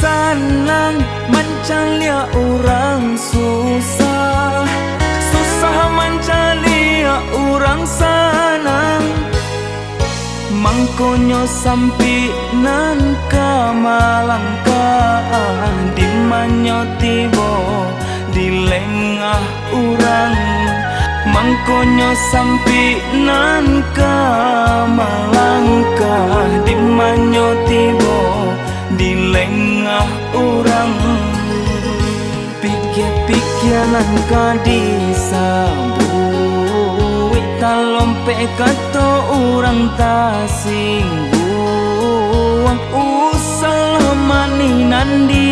Sanang mencalia orang susah, susah mencalia orang sanang. Mangkonyo sampi nan kamalangka, di manyo tibo di lengah urang. Mangkonyo sampi nan kamalangka, di manyo tibo di lengah urang. Pikir-pikiran ka disambut, tak lompe kato urang tak singgung. Usah maninan di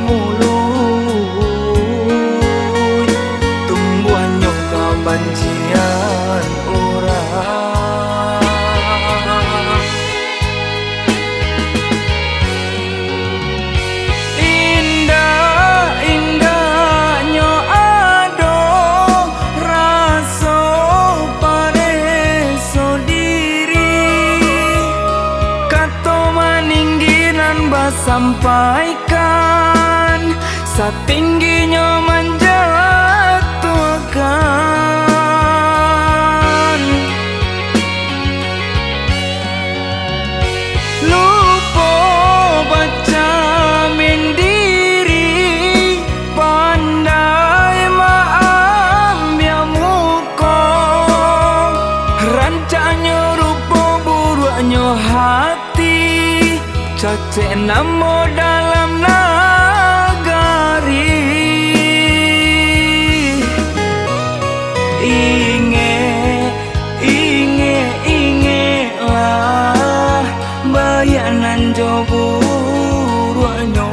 mulut, tumbuhannya kebencian orang. Indah-indahnya ado rasa pareso diri, kato maningginan sampaikan setingginya menjatuhkan. Lupa baca mendiri, pandai maambil muka, rancanya rupa buruknya hati, cacek namo dalam nagari. Inge-lah bayanan jo buruknya.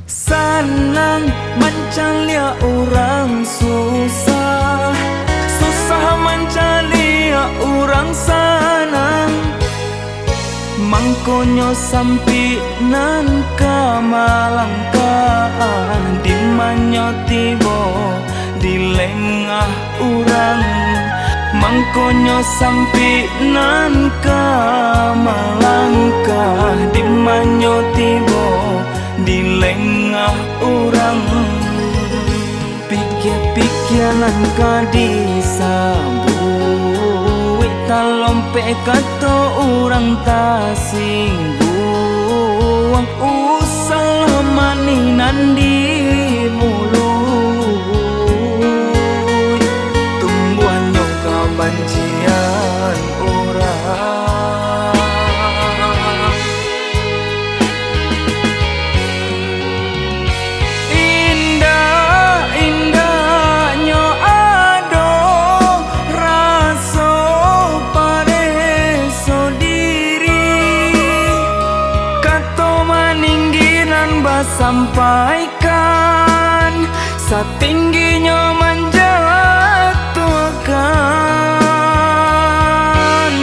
Sanang mencalia orang susah, susah mencalia orang sanang. Mangkonyo sampi nan kamalangka, di manyo tibo di lengah urang. Mangkonyo sampi nan kamalangka, di manyo tibo di lengah urang. Pikir-pikiran ka disambut, tak lompe kato urang tak singgung. Usah maninan di mulut, tumbuhannya kebencian orang. Indah-indahnya ado rasa pareso diri, kato maningginan sampaikan setingginya menjatuhkan.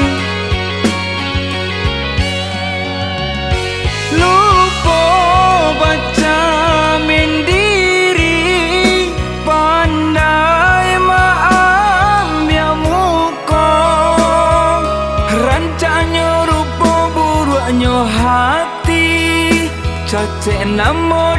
Lupa baca mendiri, pandai maambil muka, rancanya rupa buruknya hati, cacek namo